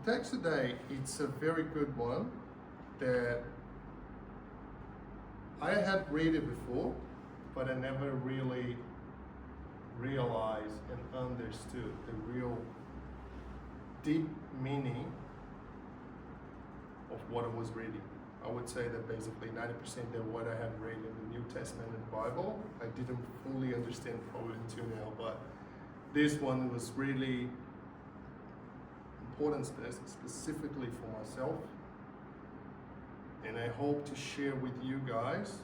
The text today, it's a very good one that I had read it before, but I never really realized and understood the real deep meaning of what I was reading. I would say that basically 90% of what I have read in the New Testament and Bible, I didn't fully understand probably until now, but this one was really important specifically for myself. And I hope to share with you guys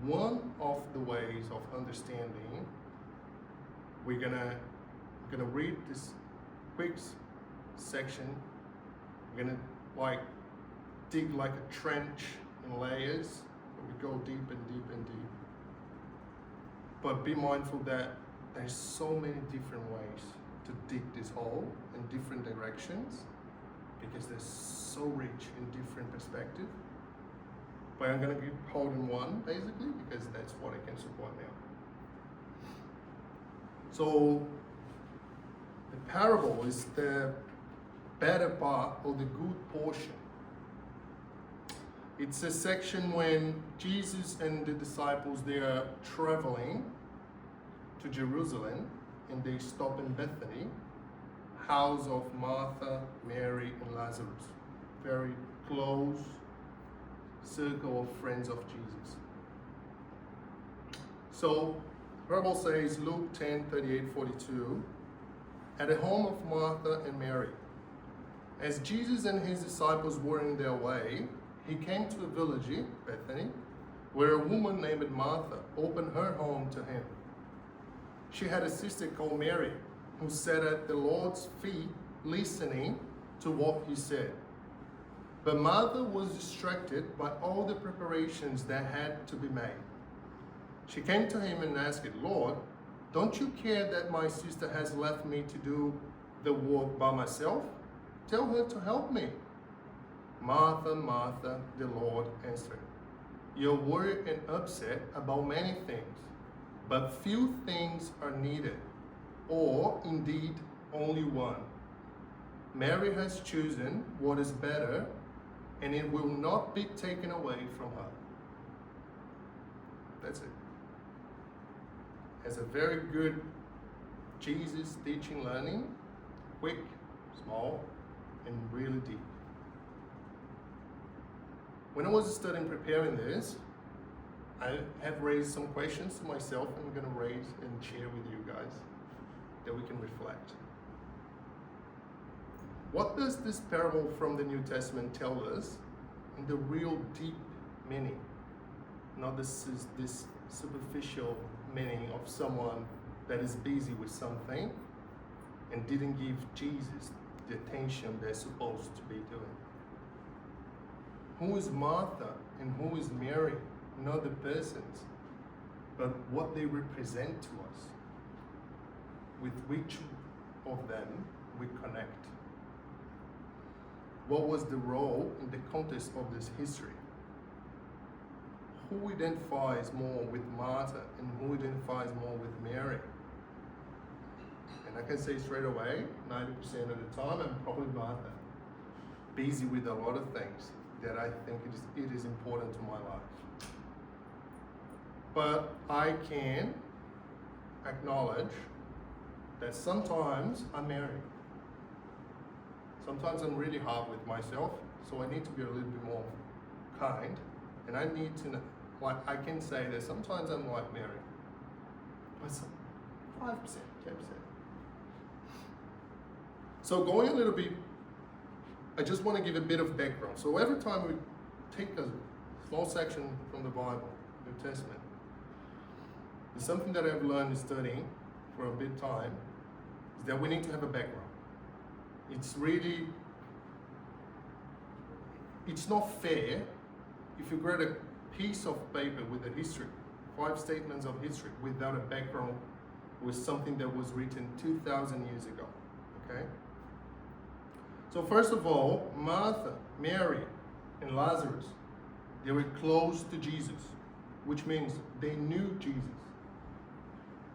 one of the ways of understanding. We're gonna read this quick section. We're gonna dig like a trench in layers. We go deep and deep and deep. But be mindful that there's so many different ways to dig this hole in different directions, because they're so rich in different perspectives. But I'm gonna keep holding one basically because that's what I can support now. So the parable is the better part or the good portion. It's a section when Jesus and the disciples, they are traveling to Jerusalem and they stop in Bethany, house of Martha, Mary, and Lazarus. Very close circle of friends of Jesus. So, the Bible says, Luke 10:38-42, at the home of Martha and Mary, as Jesus and his disciples were in their way, he came to a village, Bethany, where a woman named Martha opened her home to him. She had a sister called Mary, who sat at the Lord's feet listening to what he said. But Martha was distracted by all the preparations that had to be made. She came to him and asked, Lord, don't you care that my sister has left me to do the work by myself? Tell her to help me. Martha, Martha, the Lord answered, you're worried and upset about many things, but few things are needed, or indeed only one. Mary has chosen what is better, and it will not be taken away from her. That's it. As a very good Jesus teaching learning, quick, small, and really deep. When I was studying, preparing this, I have raised some questions to myself I'm going to raise and share with you guys that we can reflect. What does this parable from the New Testament tell us in the real deep meaning? Not this superficial meaning of someone that is busy with something and didn't give Jesus the attention they're supposed to be doing. Who is Martha and who is Mary? Not the persons, but what they represent to us. With which of them we connect. What was the role in the context of this history? Who identifies more with Martha and who identifies more with Mary? And I can say straight away, 90% of the time, I'm probably Martha. Busy with a lot of things that I think it is important to my life. But I can acknowledge that sometimes I'm Mary. Sometimes I'm really hard with myself, so I need to be a little bit more kind. And I need to, I can say that sometimes I'm like Mary. But 5%, 10%. So going a little bit, I just want to give a bit of background. So every time we take a small section from the Bible, New Testament, it's something that I've learned studying for a bit of time, is that we need to have a background. It's not fair if you grab a piece of paper with a history, 5 statements of history, without a background with something that was written 2,000 years ago, okay? So first of all, Martha, Mary, and Lazarus, they were close to Jesus, which means they knew Jesus.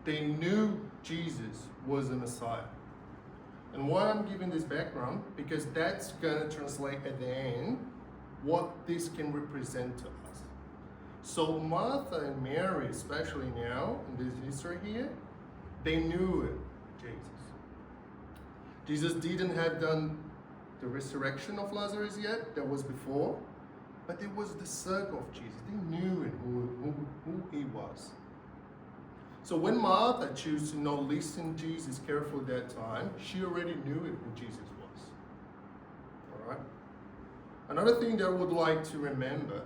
They knew Jesus was the Messiah. And why I'm giving this background, because that's going to translate at the end what this can represent to us. So Martha and Mary, especially now in this history here, they knew Jesus. Jesus didn't have done the resurrection of Lazarus yet, that was before, but it was the circle of Jesus. They knew who he was. So when Martha chose to not listen to Jesus carefully that time, she already knew who Jesus was. All right? Another thing that I would like to remember,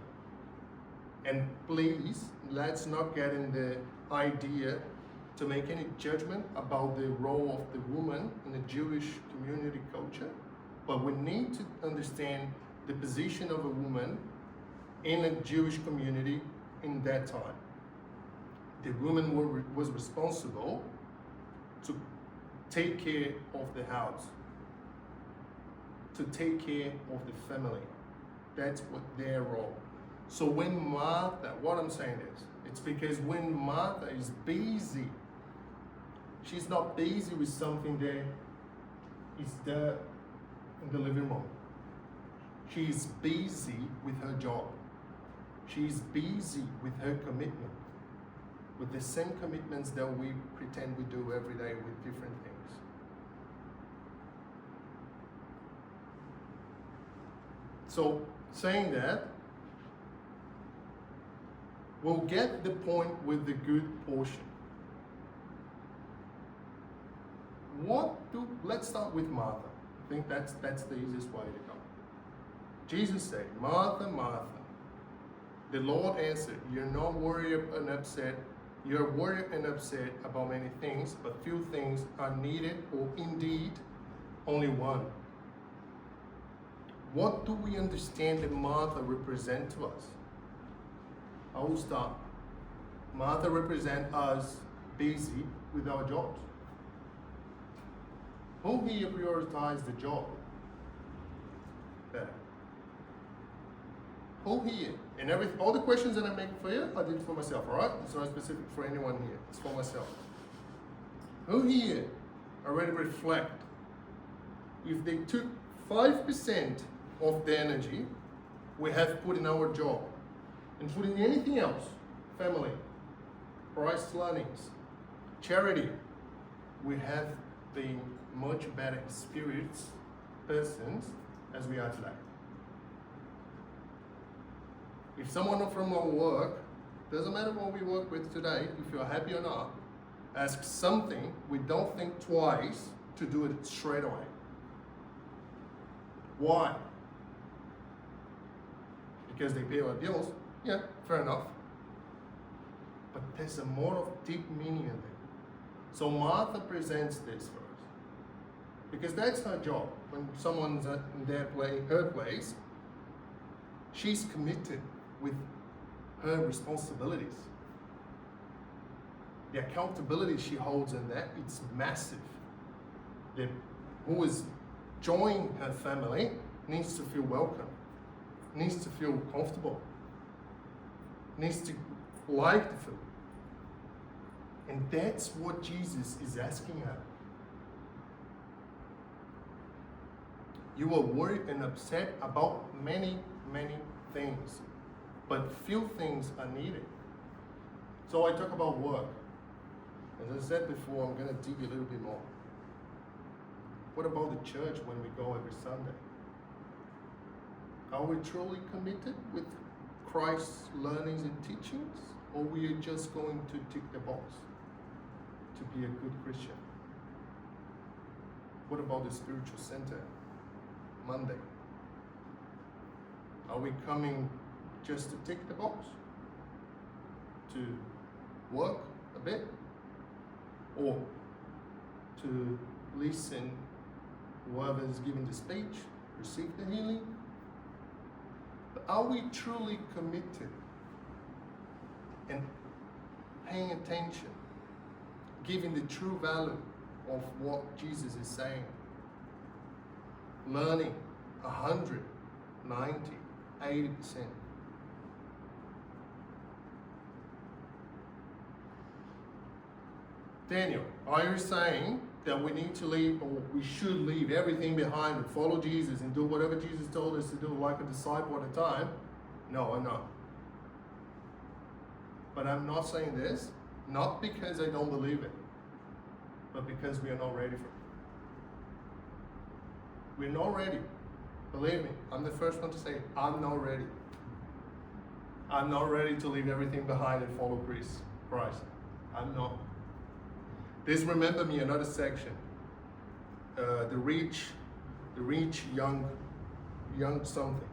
and please, let's not get in the idea to make any judgment about the role of the woman in the Jewish community culture, but we need to understand the position of a woman in a Jewish community in that time. The woman was responsible to take care of the house, to take care of the family. That's what their role. So when Martha, what I'm saying is, it's because when Martha is busy, she's not busy with something that is there in the living room. She's busy with her job. She's busy with her commitment, with the same commitments that we pretend we do every day with different things. So, saying that, we'll get the point with the good portion. Let's start with Martha. I think that's the easiest way to go. Jesus said, Martha, Martha. The Lord answered, you're not worried and upset. You're worried and upset about many things, but few things are needed, or indeed only one. What do we understand that Martha represents to us? I will start. Martha represents us busy with our jobs. Who here prioritizes the job better? Who here? And all the questions that I'm making for you, I did for myself, all right? It's not specific for anyone here. It's for myself. Who here already reflect if they took 5% of the energy we have put in our job and put in anything else, family, price learnings, charity, we have been much better spirits, persons, as we are today. If someone from our work, doesn't matter what we work with today, if you're happy or not, asks something, we don't think twice to do it straight away. Why? Because they pay our bills? Yeah, fair enough. But there's a more of deep meaning in there. So Martha presents this for us. Because that's her job. When someone's in her place, she's committed with her responsibilities. The accountability she holds in that, it's massive. Who is joining her family needs to feel welcome, needs to feel comfortable, needs to like the food. And that's what Jesus is asking her. You are worried and upset about many, many things, but few things are needed. So I talk about work. As I said before, I'm going to dig a little bit more. What about the church when we go every Sunday? Are we truly committed with Christ's learnings and teachings, or we are just going to tick the box to be a good Christian? What about the spiritual center Monday? Are we coming just to tick the box, to work a bit, or to listen whoever is giving the speech, receive the healing? But are we truly committed and paying attention, giving the true value of what Jesus is saying? Learning 100, 90, 80%. Daniel, are you saying that we need to leave, or we should leave everything behind and follow Jesus and do whatever Jesus told us to do, like a disciple at a time. No, I'm not. But I'm not saying this, not because I don't believe it, but because we are not ready for it. We're not ready. Believe me, I'm the first one to say, I'm not ready. I'm not ready to leave everything behind and follow Christ. I'm not. There's, remember me, another section. The rich young something.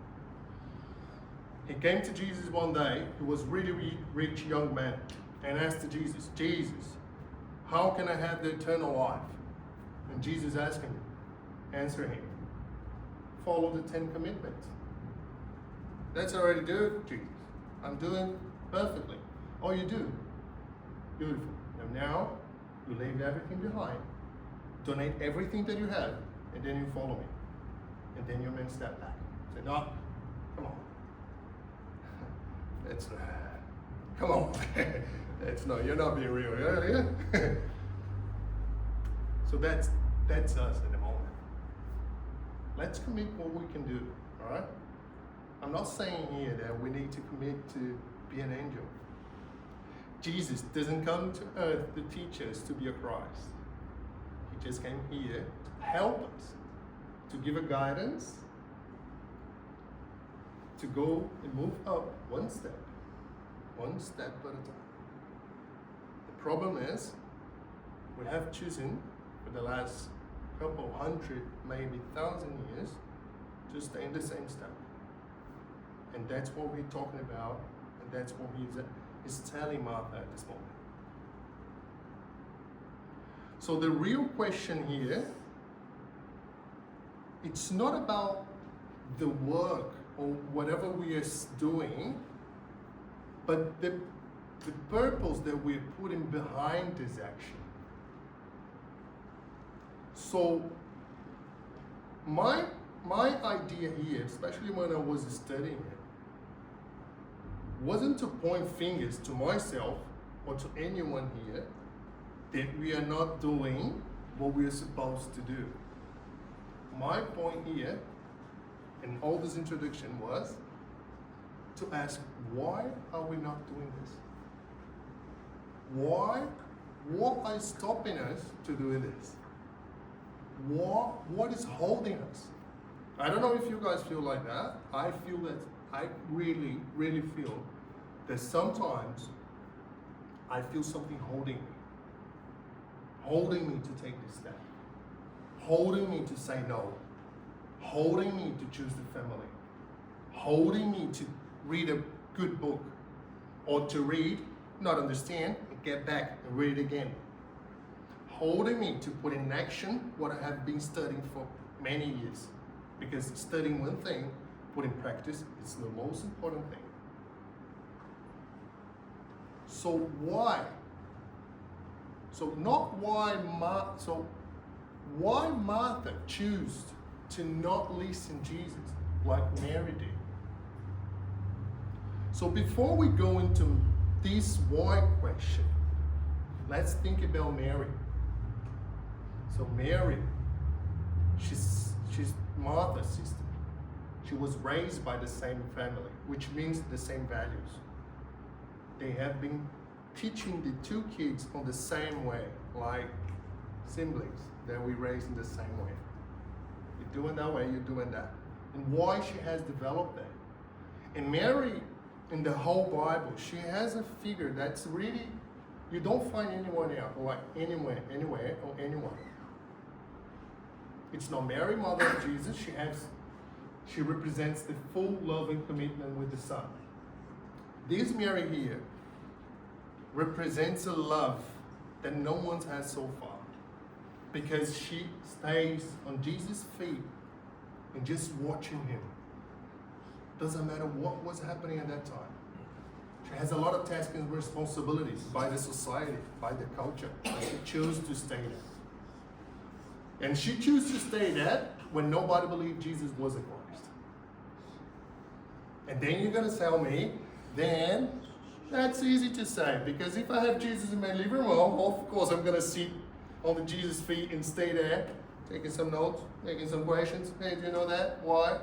He came to Jesus one day. He was really rich young man, and asked to Jesus, how can I have the eternal life? And Jesus asked him, answer him, follow the 10 commandments. That's already good, Jesus. I'm doing perfectly. Oh, you do? Beautiful. And now, you leave everything behind, donate everything that you have, and then you follow me. And then you may step back. Say, no, come on. Come on. You're not being real, yeah? So that's us at the moment. Let's commit what we can do, all right? I'm not saying here that we need to commit to be an angel. Jesus doesn't come to earth to teach us to be a Christ. He just came here to help us, to give a guidance, to go and move up one step at a time. The problem is, we have chosen for the last couple hundred, maybe 1,000 years, to stay in the same step. And that's what we're talking about, and that's what he's telling Martha at this moment. So the real question here, it's not about the work or whatever we are doing, but the purpose that we're putting behind this action. So my idea here, especially when I was studying it, wasn't to point fingers to myself or to anyone here that we are not doing what we are supposed to do. My point here, in all this introduction, was to ask, why are we not doing this? Why? What is stopping us to do this? What is holding us? I don't know if you guys feel like that. I feel that, I really feel that sometimes I feel something holding me to take this step, holding me to say no, holding me to choose the family, holding me to read a good book, or to read, not understand, and get back and read it again, holding me to put in action what I have been studying for many years. Because studying one thing, put in practice, is the most important thing. So why? So not why why Martha choose to not listen to Jesus like Mary did? So before we go into this why question, let's think about Mary. So Mary, she's Martha's sister. She was raised by the same family, which means the same values. They have been teaching the two kids on the same way, like siblings that we raise in the same way. You're doing that way, you're doing that. And why she has developed that. And Mary, in the whole Bible, she has a figure that's really, you don't find anyone else, like anywhere, or anyone. It's not Mary, mother of Jesus. She represents the full love and commitment with the Son. This Mary here represents a love that no one has so far, because she stays on Jesus' feet and just watching him. Doesn't matter what was happening at that time. She has a lot of tasks and responsibilities by the society, by the culture, but she chose to stay there. And she chose to stay there when nobody believed Jesus was a Christ. And then you're gonna tell me, that's easy to say, because if I have Jesus in my living room, of course I'm gonna sit on the Jesus feet and stay there, taking some notes, making some questions. Hey, do you know that? Why?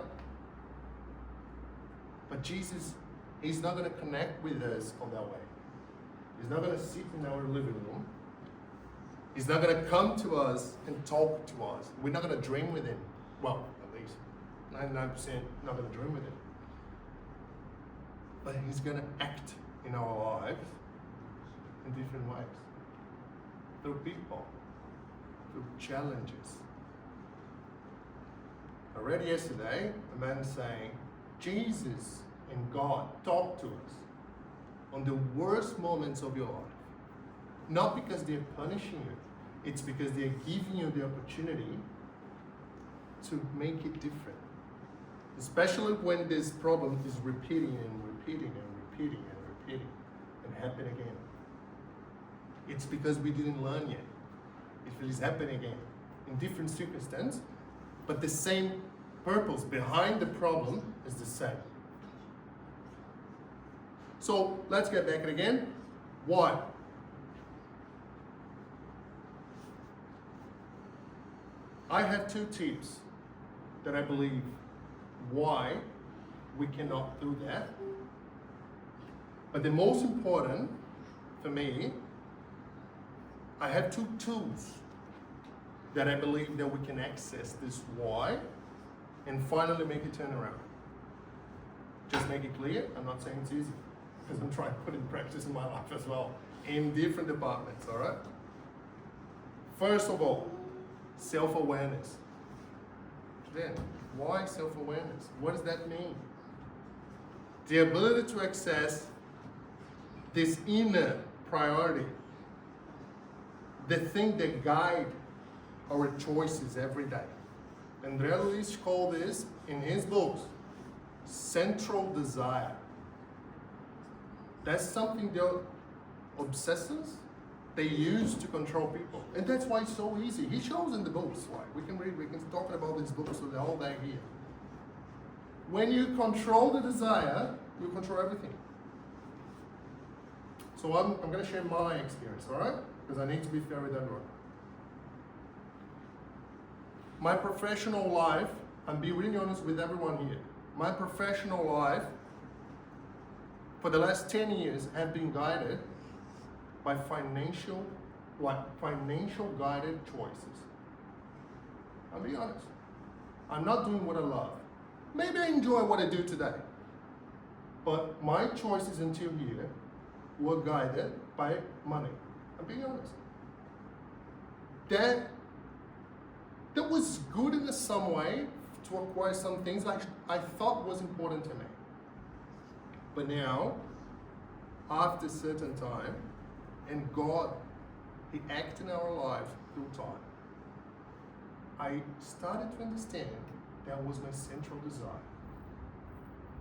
But Jesus, he's not going to connect with us on that way. He's not going to sit in our living room. He's not going to come to us and talk to us. We're not going to dream with him. Well, at least 99% not going to dream with him. But he's going to act in our lives in different ways. Through people, through challenges. I read yesterday a man saying, Jesus and God talk to us on the worst moments of your life. Not because they're punishing you, it's because they're giving you the opportunity to make it different. Especially when this problem is repeating and repeating and repeating and repeating and happening again. It's because we didn't learn yet. It is happening again in different circumstances, but the same purpose behind the problem is the same. So let's get back again. Why? I have 2 tips that I believe why we cannot do that. But the most important for me, I have 2 tools that I believe that we can access this why and finally make it turn around. Just make it clear, I'm not saying it's easy, because I'm trying to put it in practice in my life as well, in different departments, all right? First of all, self-awareness. Then, why self-awareness? What does that mean? The ability to access this inner priority, the thing that guides our choices every day. And Ângelis called this, in his books, central desire. That's something the obsessors, they use to control people. And that's why it's so easy. He shows in the books why. We can read, we can talk about these books for the whole day here. When you control the desire, you control everything. So I'm going to share my experience, all right? Because I need to be fair with everyone. My professional life, I'm being really honest with everyone here. My professional life, for the last 10 years, have been guided by financial guided choices. I'll be honest. I'm not doing what I love. Maybe I enjoy what I do today. But my choices until here were guided by money. I'm being honest. That was good in some way to acquire some things like I thought was important to me. But now, after a certain time, and God, He acts in our life through time, I started to understand that was my central desire.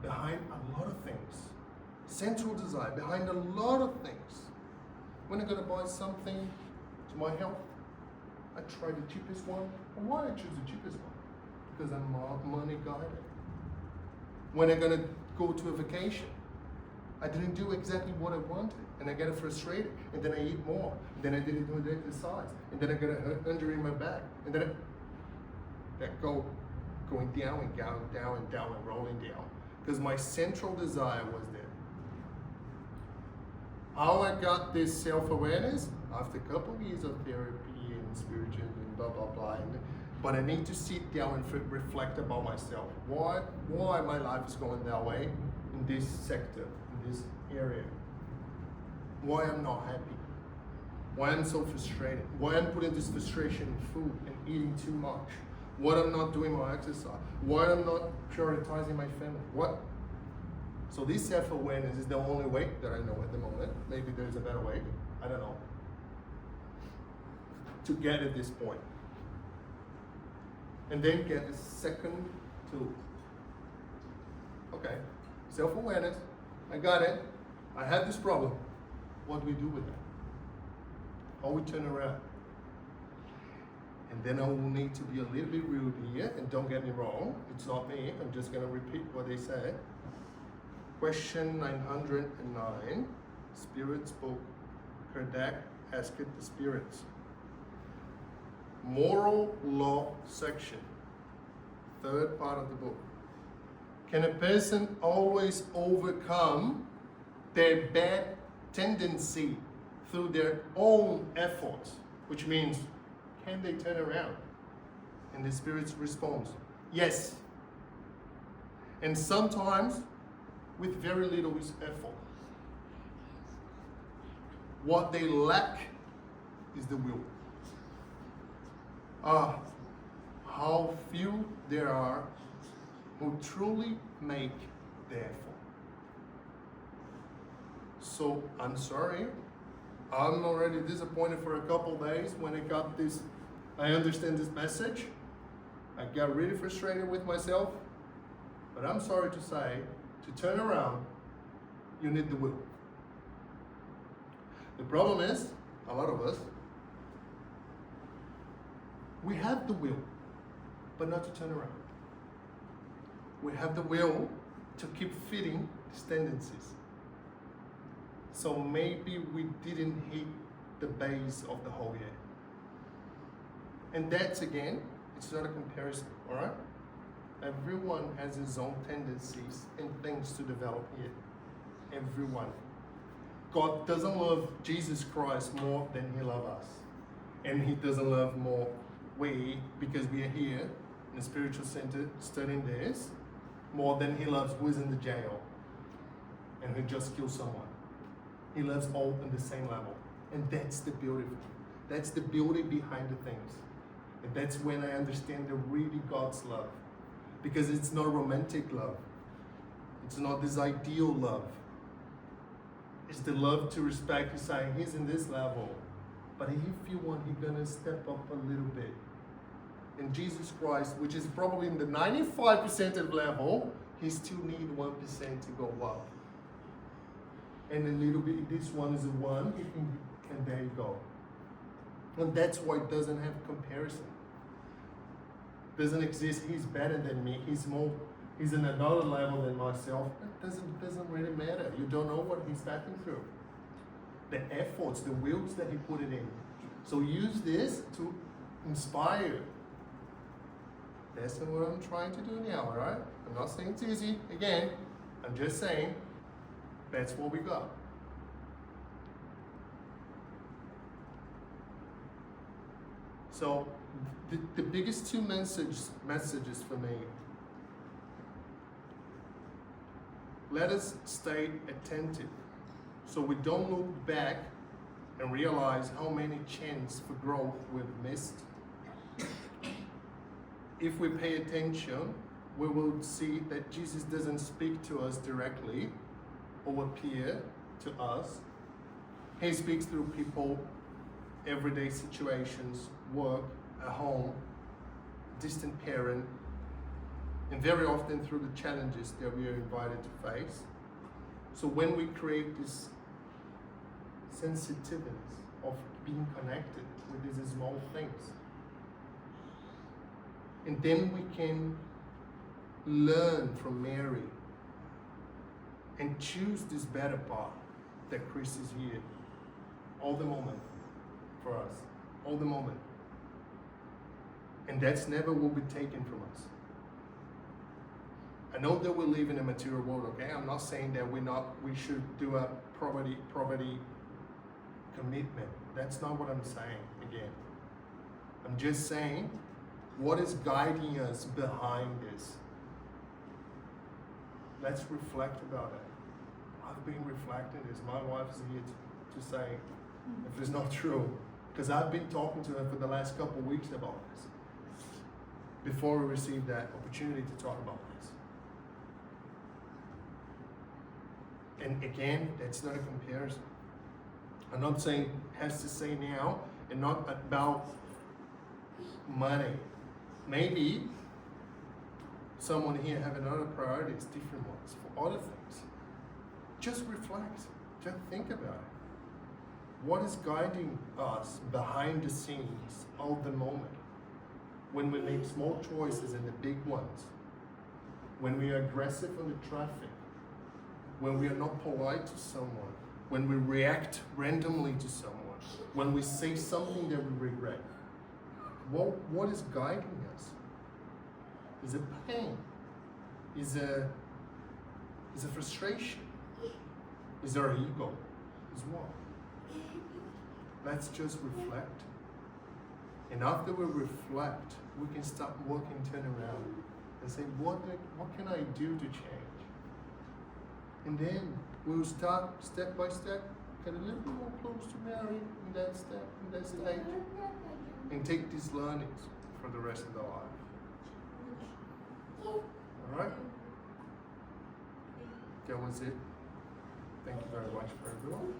Behind a lot of things. Central desire, behind a lot of things. When I'm going to buy something to my health, I try the cheapest one. And why I choose the cheapest one? Because I'm money guided. When I'm going to go to a vacation, I didn't do exactly what I wanted. And I get frustrated. And then I eat more. And then I didn't do the exercise. And then I got an injury in my back. And then that going down and down and down and down and rolling down. Because my central desire was there. How I got this self-awareness? After a couple of years of therapy and spiritual and blah, blah, blah. But I need to sit down and reflect about myself. Why my life is going that way in this sector, in this area? Why I'm not happy? Why I'm so frustrated? Why I'm putting this frustration in food and eating too much? Why I'm not doing my exercise? Why I'm not prioritizing my family? What? So this self-awareness is the only way that I know at the moment. Maybe there's a better way. I don't know. To get at this point. And then get the second tool. Okay, self-awareness. I got it. I have this problem. What do we do with it? How we turn around? And then I will need to be a little bit rude here, and don't get me wrong, it's not me, I'm just going to repeat what they said. Question 909, Spirit's book, Kardec asked the spirits, moral law section, third part of the book. Can a person always overcome their bad tendency through their own efforts? Which means, can they turn around? And the Spirit's response, yes. And sometimes with very little effort. What they lack is the will. How few there are who truly make the effort. So I'm sorry, I'm already disappointed for a couple days when I understand this message. I got really frustrated with myself, but I'm sorry to say, to turn around, you need the will. The problem is, a lot of us, we have the will, but not to turn around. We have the will to keep feeding these tendencies. So maybe we didn't hit the base of the whole yet. And that's, again, it's not a comparison, all right? Everyone has his own tendencies and things to develop here. Everyone. God doesn't love Jesus Christ more than he loves us. And he doesn't love more because we are here in the spiritual center studying this, more than he loves who is in the jail and who just killed someone. He loves all on the same level. And that's the beauty. That's the beauty behind the things. And that's when I understand the really God's love. Because it's not romantic love. It's not this ideal love. It's the love to respect you saying, he's in this level. But if you want, he's going to step up a little bit. And Jesus Christ, which is probably in the 95% of level, he still needs 1% to go up. And a little bit, this one is a 1, and there you go. And that's why it doesn't have comparison. Doesn't exist, he's better than me, he's in another level than myself. It doesn't really matter. You don't know what he's passing through. The efforts, the wills that he put it in. So use this to inspire. That's what I'm trying to do now, all right? I'm not saying it's easy. Again, I'm just saying that's what we got. So the biggest two messages for me, let us stay attentive so we don't look back and realize how many chances for growth we've missed. If we pay attention, we will see that Jesus doesn't speak to us directly or appear to us. He speaks through people, everyday situations, work, at home, distant parent, and very often through the challenges that we are invited to face. So when we create this sensitivity of being connected with these small things, and then we can learn from Mary and choose this better path that Chris is here all the moment for us, all the moment. And that's never will be taken from us. I know that we live in a material world, okay? I'm not saying that we should do a poverty commitment. That's not what I'm saying, again. I'm just saying, what is guiding us behind this? Let's reflect about it. I've been reflecting this. My wife is here to say if it's not true. Because I've been talking to her for the last couple of weeks about this. Before we received that opportunity to talk about this. And again, that's not a comparison. I'm not saying it has to say now and not about money. Maybe someone here have another priorities, different ones for other things. Just reflect, just think about it. What is guiding us behind the scenes of the moment? When we make small choices and the big ones. When we are aggressive on the traffic. When we are not polite to someone. When we react randomly to someone. When we say something that we regret. What is guiding us? Is it pain? Is it frustration? Is there ego? Is what? Let's just reflect. And after we reflect, we can start working, turn around, and say, what can I do to change? And then we'll start step by step, get a little bit more close to Mary in that step, in that stage, and take these learnings for the rest of the life. Alright? That was it. Thank you very much for everyone.